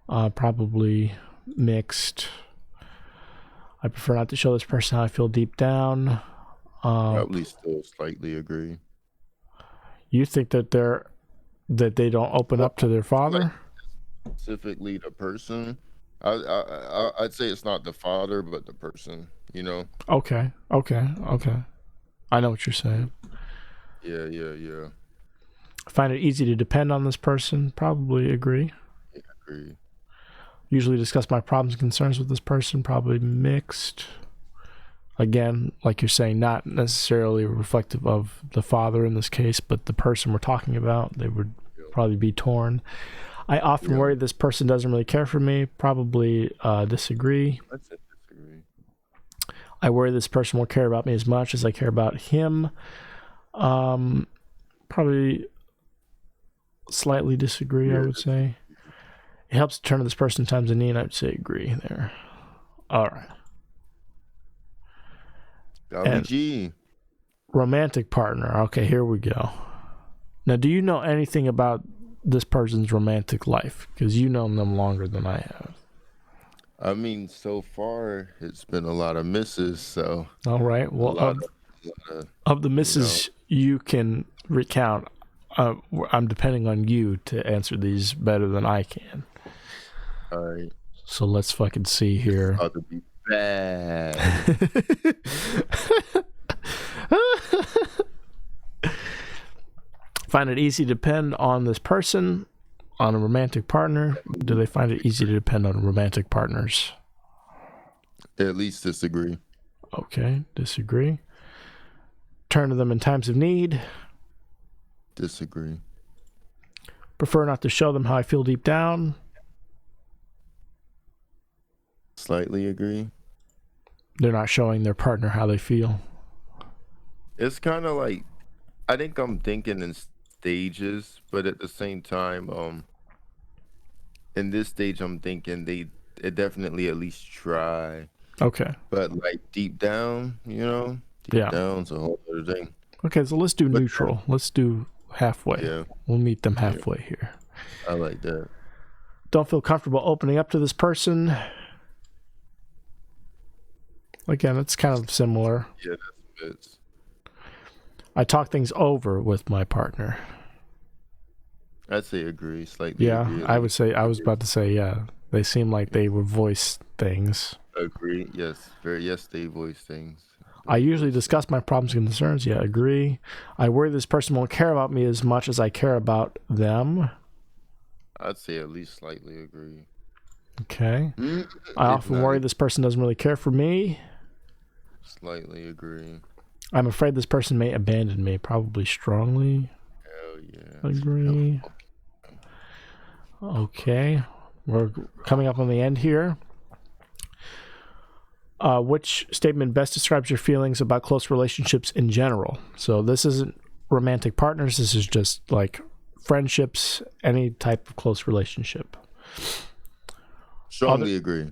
Probably mixed. I prefer not to show this person how I feel deep down. Probably still slightly agree. You think that they don't open up to their father? Like specifically the person. I'd say it's not the father, but the person, Okay. I know what you're saying. Yeah. I find it easy to depend on this person. Probably agree. Yeah, agree. Usually discuss my problems and concerns with this person. Probably mixed. Again, like you're saying, not necessarily reflective of the father in this case, but the person we're talking about. They would probably be torn. I often worry this person doesn't really care for me. Probably disagree. I'd say disagree. I worry this person won't care about me as much as I care about him. Probably slightly disagree, I would say. It helps to turn to this person in times of need. I would say agree there. All right. WG. Romantic partner. Okay, here we go. Now, do you know anything about this person's romantic life? Because you know them longer than I have. I mean, so far it's been a lot of misses. So all right. Well, of the misses you can recount, I'm depending on you to answer these better than I can. All right. So let's fucking see here. It's about to be bad. Find it easy to depend on this person, on a romantic partner? Do they find it easy to depend on romantic partners? At least disagree. Okay, disagree. Turn to them in times of need? Disagree. Prefer not to show them how I feel deep down? Slightly agree. They're not showing their partner how they feel? It's kind of like, I think I'm thinking in stages, but at the same time, in this stage, I'm thinking they definitely at least try. Okay. But like deep down's a whole other thing. Okay, so let's do neutral. Let's do halfway. Yeah. We'll meet them halfway here. I like that. Don't feel comfortable opening up to this person. Again, it's kind of similar. Yeah, that fits. I talk things over with my partner. I'd say agree. Slightly. Yeah, agree. I would say. I was about to say, yeah. They seem like they would voice things. Agree. Yes. Yes, they voice things. I usually discuss my problems and concerns. Yeah, agree. I worry this person won't care about me as much as I care about them. I'd say at least slightly agree. Okay. I often worry this person doesn't really care for me. Slightly agree. I'm afraid this person may abandon me. Probably strongly. Hell yeah. Agree. Okay. We're coming up on the end here. Which statement best describes your feelings about close relationships in general? So this isn't romantic partners. This is just like friendships, any type of close relationship. Strongly agree.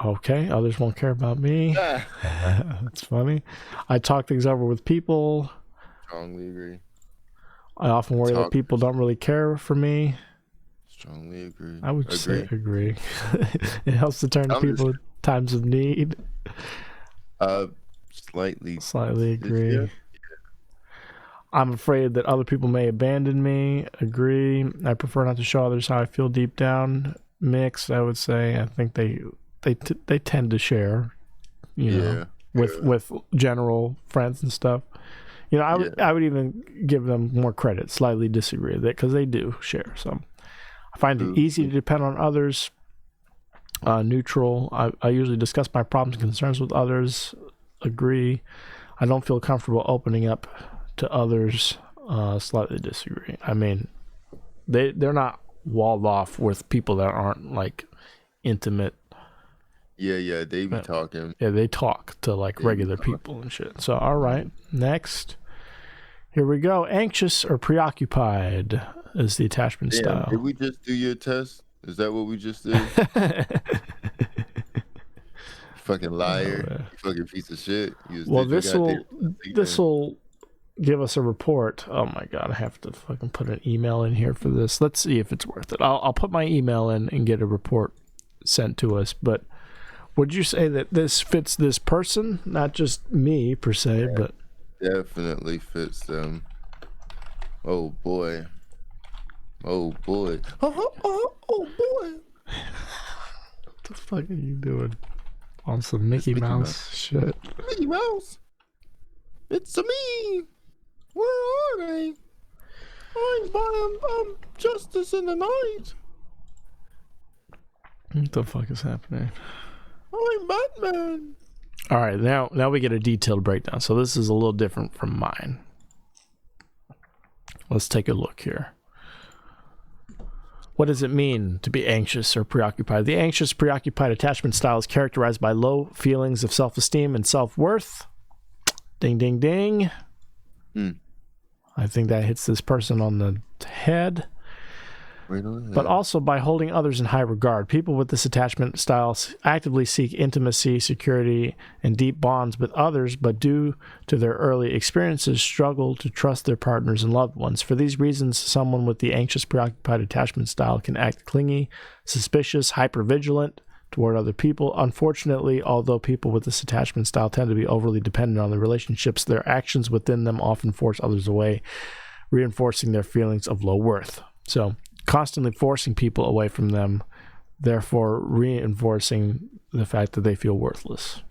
Okay. Others won't care about me. That's funny. I talk things over with people. Strongly agree. I often worry that people don't really care for me. Strongly agree. I would say agree. It helps to turn to people in times of need. Slightly agree. Yeah. I'm afraid that other people may abandon me. Agree. I prefer not to show others how I feel deep down. Mixed, I would say. I think they tend to share, with general friends and stuff. I would even give them more credit. Slightly disagree with it because they do share some. I find it easy to depend on others. Neutral. I usually discuss my problems and concerns with others. Agree. I don't feel comfortable opening up to others. Slightly disagree. I mean, they're not walled off with people that aren't like intimate. Yeah, they be talking. Yeah, they talk to like regular people and shit. So, all right, next. Here we go. Anxious or preoccupied is the attachment style. Did we just do your test? Is that what we just did? Fucking liar. You fucking piece of shit. Well, this will give us a report. Oh my god, I have to fucking put an email in here for this. Let's see if it's worth it. I'll put my email in and get a report sent to us. But would you say that this fits this person? Not just me per se, but definitely fits them. Oh boy. Oh boy. Oh boy. What the fuck are you doing? On some Mickey Mouse shit. Mickey Mouse. It's me. Where are they? I'm buying Justice in the Night. What the fuck is happening? I'm Batman. All right, now we get a detailed breakdown. So this is a little different from mine. Let's take a look here. What does it mean to be anxious or preoccupied? The anxious, preoccupied attachment style is characterized by low feelings of self-esteem and self-worth. Ding, ding, ding. I think that hits this person on the head. But also by holding others in high regard. People with this attachment style actively seek intimacy, security, and deep bonds with others, but due to their early experiences, struggle to trust their partners and loved ones. For these reasons, someone with the anxious, preoccupied attachment style can act clingy, suspicious, hypervigilant toward other people. Unfortunately, although people with this attachment style tend to be overly dependent on their relationships, their actions within them often force others away, reinforcing their feelings of low worth. So, constantly forcing people away from them, therefore reinforcing the fact that they feel worthless.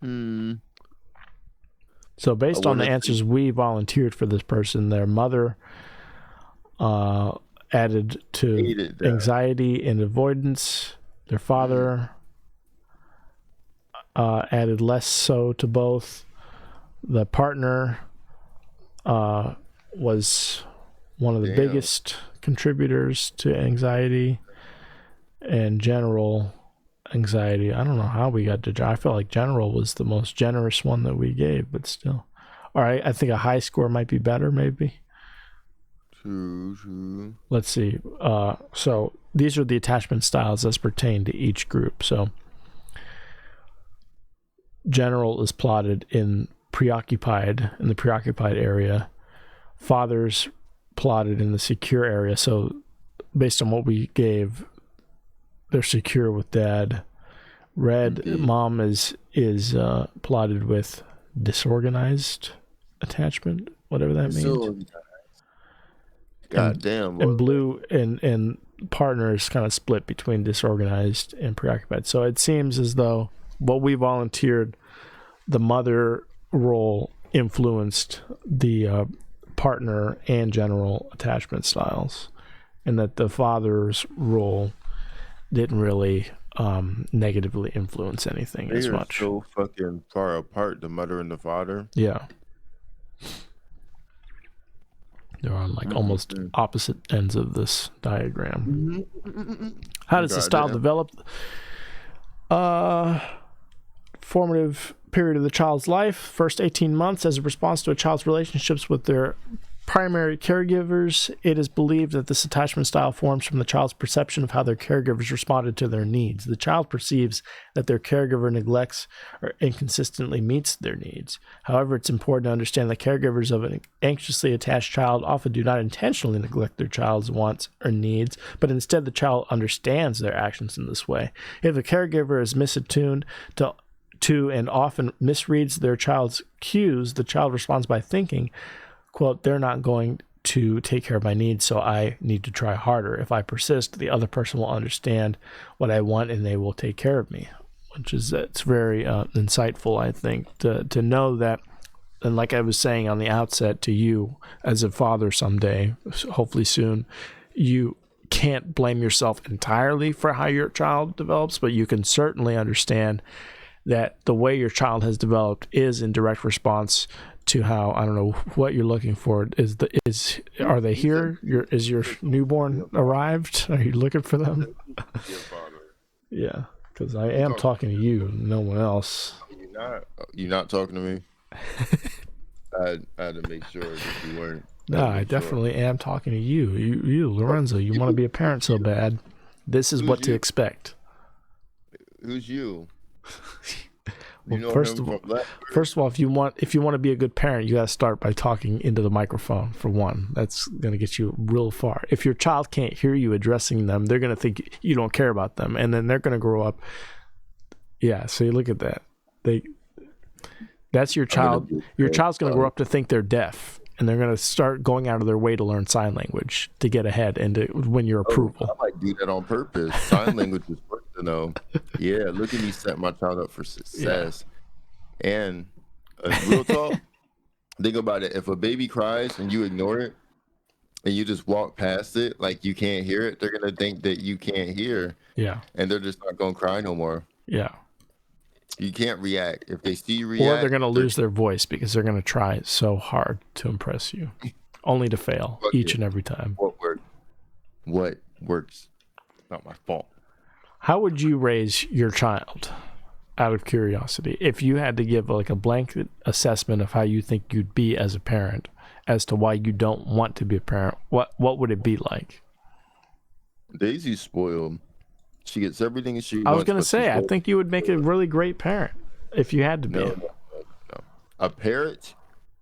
So based on the answers we volunteered for this person, their mother added to anxiety and avoidance. Their father added less so to both. The partner was one of the biggest contributors to anxiety and general anxiety. I don't know how we got to. I felt like general was the most generous one that we gave, but still. All right, I think a high score might be better, maybe. True. Let's see. So these are the attachment styles as pertain to each group. So general is plotted in the preoccupied area, father's plotted in the secure area. So based on what we gave, they're secure with dad. Red, mom is plotted with disorganized attachment, whatever that means. God damn. And blue and partner is kind of split between disorganized and preoccupied. So it seems as though what we volunteered, the mother role influenced the partner and general attachment styles, and that the father's role didn't really negatively influence anything as much. They are so fucking far apart, the mother and the father. Yeah. They're on like almost opposite ends of this diagram. How does the style develop? Formative period of the child's life, first 18 months as a response to a child's relationships with their primary caregivers. It is believed that this attachment style forms from the child's perception of how their caregivers responded to their needs. The child perceives that their caregiver neglects or inconsistently meets their needs. However, it's important to understand that caregivers of an anxiously attached child often do not intentionally neglect their child's wants or needs, but instead the child understands their actions in this way. If the caregiver is misattuned to and often misreads their child's cues, the child responds by thinking, quote, they're not going to take care of my needs, so I need to try harder. If I persist, the other person will understand what I want and they will take care of me, it's very insightful, I think, to know that. And like I was saying on the outset to you as a father someday, hopefully soon, you can't blame yourself entirely for how your child develops, but you can certainly understand that the way your child has developed is in direct response to how, I don't know what you're looking for. Are they here? Is your newborn arrived? Are you looking for them? Yeah, because I am talking to you, no one else. You're not talking to me. I had to make sure that you weren't. No, I definitely am talking to you. You, Lorenzo. You want to be a parent so bad. This is what to expect. Who's you? Well, first of all, if you want to be a good parent, you got to start by talking into the microphone. For one, that's going to get you real far. If your child can't hear you addressing them, they're going to think you don't care about them, and then they're going to grow up. Yeah, so you look at that. That's your child. Your child's going to grow up to think they're deaf, and they're going to start going out of their way to learn sign language to get ahead and to win your approval. I might do that on purpose. Sign language is worth to know. Yeah, look at me set my child up for success. Yeah. And real talk, think about it. If a baby cries and you ignore it and you just walk past it like you can't hear it, they're going to think that you can't hear. Yeah. And they're just not going to cry no more. Yeah. You can't react. If they see you react, or they're going to lose their voice because they're going to try so hard to impress you, only to fail each and every time. What works? Not my fault. How would you raise your child, out of curiosity, if you had to give like a blanket assessment of how you think you'd be as a parent, as to why you don't want to be a parent? What would it be like? Daisy's spoiled. She gets everything she wants. I was going to say, I think you would make a really great parent if you had to be. No. A parrot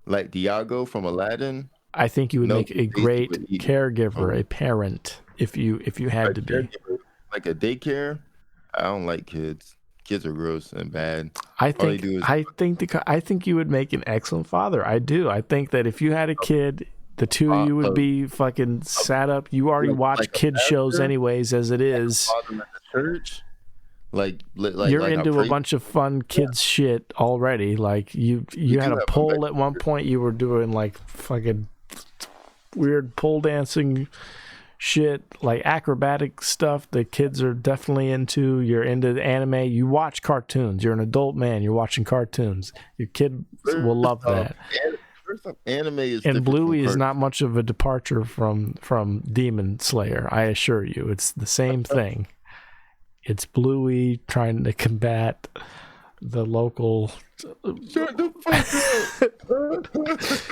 like Diago from Aladdin. I think you would make a great caregiver, a parent, if you had to be. Like a daycare. I don't like kids. Kids are gross and bad. I think you would make an excellent father. I do. I think that if you had a kid, the two of you would be fucking sat up. You already watch kids shows anyways, as it is. Church, you're into a bunch of fun kids shit already. Like you had a pole at one point. You were doing like fucking weird pole dancing shit, like acrobatic stuff that kids are definitely into. You're into the anime. You watch cartoons. You're an adult man. You're watching cartoons. Your kid will love that. Anime is, and Bluey is not much of a departure from Demon Slayer. I assure you, it's the same thing. It's Bluey trying to combat the local. Shut the fuck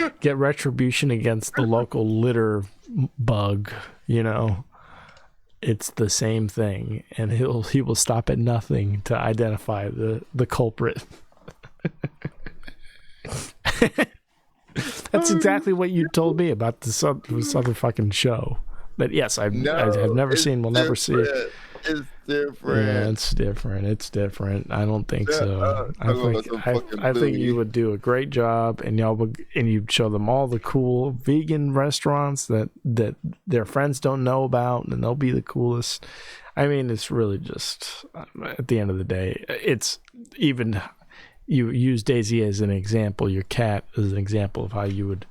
up. Get retribution against the local litter bug. You know, it's the same thing, and he will stop at nothing to identify the culprit. That's exactly what you told me about this other fucking show. But yes, I have never seen. Will never see. It's different. Yeah, it's different. It's different. I don't think so. I think you would do a great job, and you'd show them all the cool vegan restaurants that their friends don't know about, and they'll be the coolest. I mean, it's really just at the end of the day, it's even. You use Daisy as an example, your cat as an example of how you would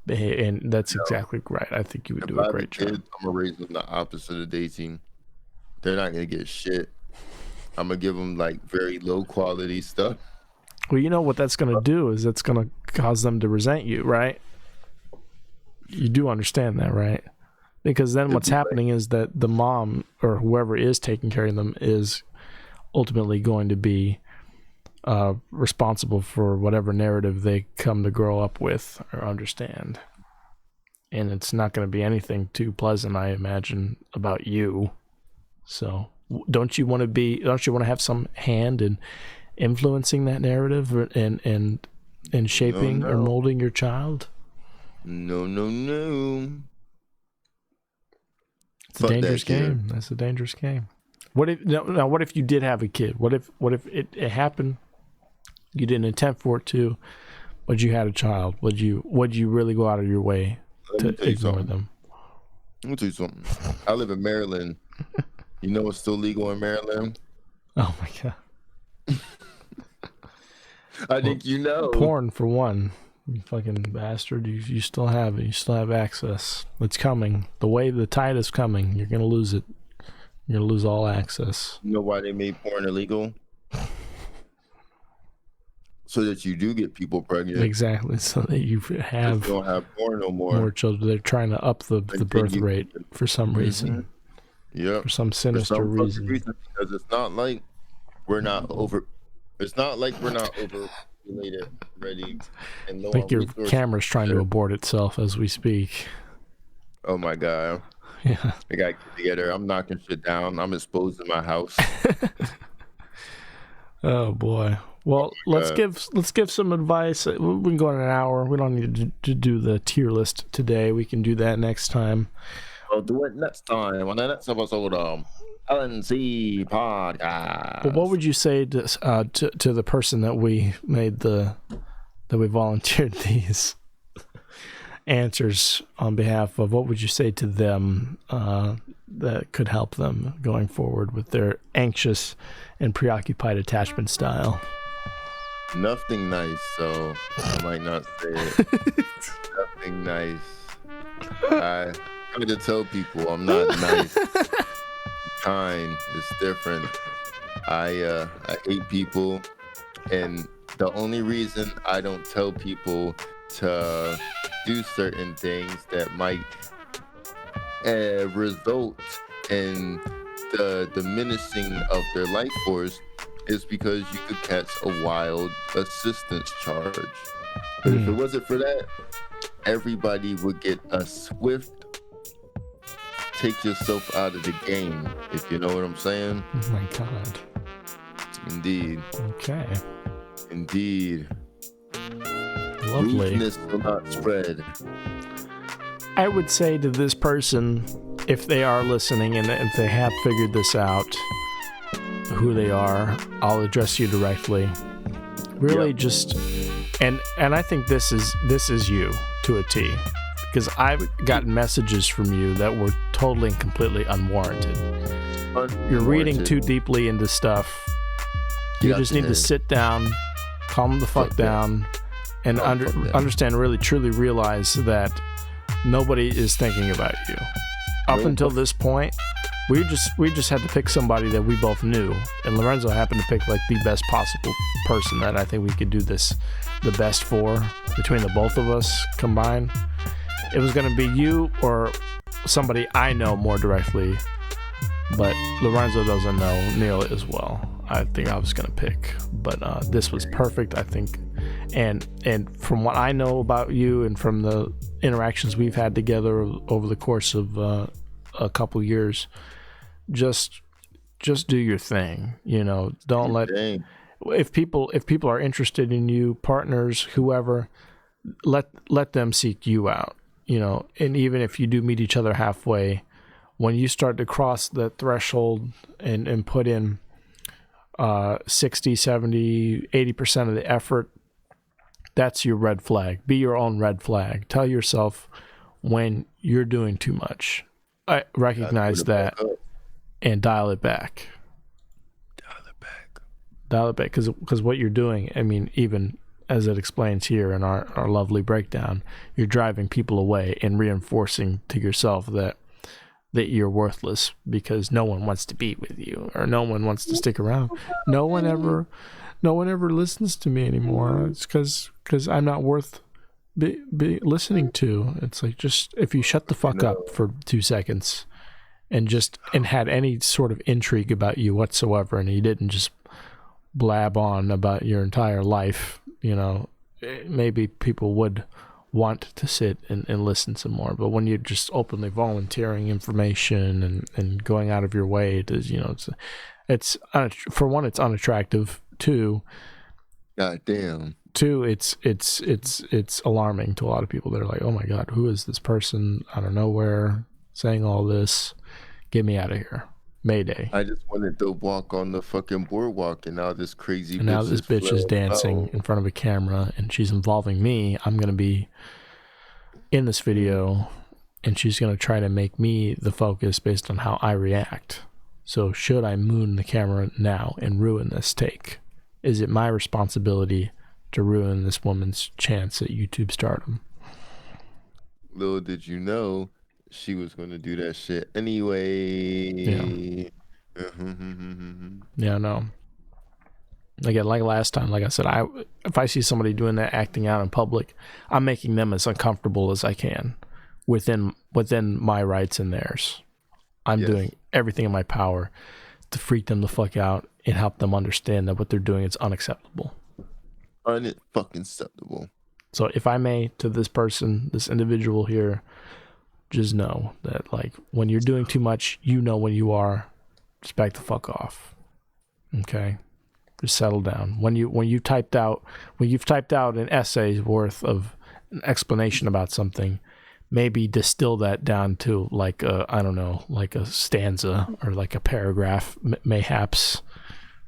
behave, and that's exactly right. I think you would do a great job. I'm gonna raise them the opposite of Daisy. They're not gonna get shit. I'm gonna give them like very low quality stuff. Well, you know what that's gonna do is that's gonna cause them to resent you, right? You do understand that, right? Because then what's happening is that the mom or whoever is taking care of them is ultimately going to be responsible for whatever narrative they come to grow up with or understand. And it's not going to be anything too pleasant, I imagine, about you. So don't you want to have some hand in influencing that narrative and shaping or molding your child? No. It's a dangerous game. That's a dangerous game. What if you did have a kid? What if it happened? You didn't intend for it to, but you had a child. Would you really go out of your way to ignore them? Let me tell you something. I live in Maryland. You know what's still legal in Maryland? Oh my god! I think you know. Porn for one. You fucking bastard. You still have it. You still have access. It's coming. The tide is coming. You're gonna lose it. You're gonna lose all access. You know why they made porn illegal? So that you do get people pregnant. Exactly. So that you don't have porn no more. More children. They're trying to up the birth rate for some reason. Yeah. For some sinister reason. Because it's not like we're not overpopulated ready. And I think your camera's trying to abort itself as we speak. Oh my god. Yeah. I got to get together. I'm knocking shit down. I'm exposing my house. Oh boy. Well, let's give some advice. We can go on an hour. We don't need to do the tier list today. We can do that next time. We'll do it next time on the next episode of L&C Podcast. Well, what would you say to the person that we volunteered these answers on behalf of? What would you say to them that could help them going forward with their anxious and preoccupied attachment style? Nothing nice, so I might not say it. Nothing nice. I try to tell people I'm not nice. I'm kind. It's different. I hate people, and the only reason I don't tell people to do certain things that might result in the diminishing of their life force is because you could catch a wild assistance charge. But if it wasn't for that, everybody would get a swift take yourself out of the game, if you know what I'm saying. Oh my god. Indeed. Okay. Indeed. Lovely. Weakness will not spread. I would say to this person, if they are listening and if they have figured this out, who they are, I'll address you directly. Really, just and I think this is you to a T, because I've gotten messages from you that were totally and completely unwarranted. You're reading too deeply into stuff. You just need to sit down, calm the fuck down, and understand, really, truly realize that nobody is thinking about you. Up until this point, we just had to pick somebody that we both knew, and Lorenzo happened to pick like the best possible person that I think we could do this the best for between the both of us combined. It was going to be you or somebody I know more directly, but Lorenzo doesn't know Neil as well. I think I was going to pick, but this was perfect, I think. And from what I know about you and from the interactions we've had together over the course of a couple years, just do your thing. You know, don't let if people are interested in you, partners, whoever, let them seek you out, you know. And even if you do meet each other halfway, when you start to cross the threshold and put in 60, 70, 80% of the effort, that's your red flag. Be your own red flag. Tell yourself when you're doing too much. I recognize that and dial it back. Dial it back. Because what you're doing, I mean, even as it explains here in our lovely breakdown, you're driving people away and reinforcing to yourself that you're worthless because no one wants to be with you or no one wants to stick around. No one ever listens to me anymore. It's because I'm not worth be listening to. It's like, just if you shut the fuck up for 2 seconds and had any sort of intrigue about you whatsoever, and you didn't just blab on about your entire life, you know, maybe people would want to sit and listen some more. But when you're just openly volunteering information and going out of your way to, you know, it's for one, it's unattractive. Two, God damn. Two, it's alarming to a lot of people. They're like, oh my God, who is this person out of nowhere saying all this? Get me out of here. Mayday. I just wanted to walk on the fucking boardwalk, and now this crazy and now this bitch is dancing in front of a camera, and she's involving me. I'm going to be in this video, and she's going to try to make me the focus based on how I react. So should I moon the camera now and ruin this take? Is it my responsibility to ruin this woman's chance at YouTube stardom? Little did you know, she was going to do that shit anyway. Yeah. Yeah, no. Again, like last time, like I said, if I see somebody doing that, acting out in public, I'm making them as uncomfortable as I can within my rights and theirs. I'm doing everything in my power to freak them the fuck out and help them understand that what they're doing is unacceptable. Unacceptable. So if I may, to this person, this individual here, just know that, like, when you're doing too much, you know when you are. Just back the fuck off. Okay? Just settle down. When you've typed out an essay's worth of an explanation about something, maybe distill that down to like a stanza or like a paragraph, mayhaps,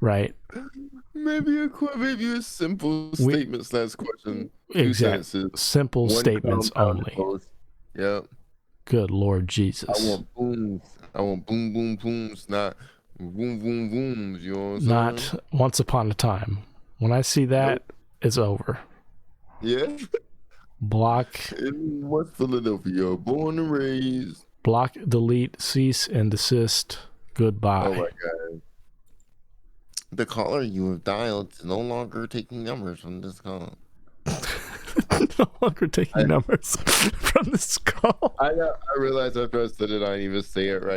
right? Maybe a simple statement / question. Exactly. Simple statements only. Yep. Good Lord Jesus. I want boom, boom, booms, not boom, boom, booms. You know what I'm saying? Not once upon a time. When I see that, it's over. Yeah. Block. In West Philadelphia, born and raised. Block, delete, cease, and desist. Goodbye. Oh my God. The caller you have dialed is no longer taking numbers from this call. No longer taking numbers from this call. I realized after I said it, I didn't even say it right.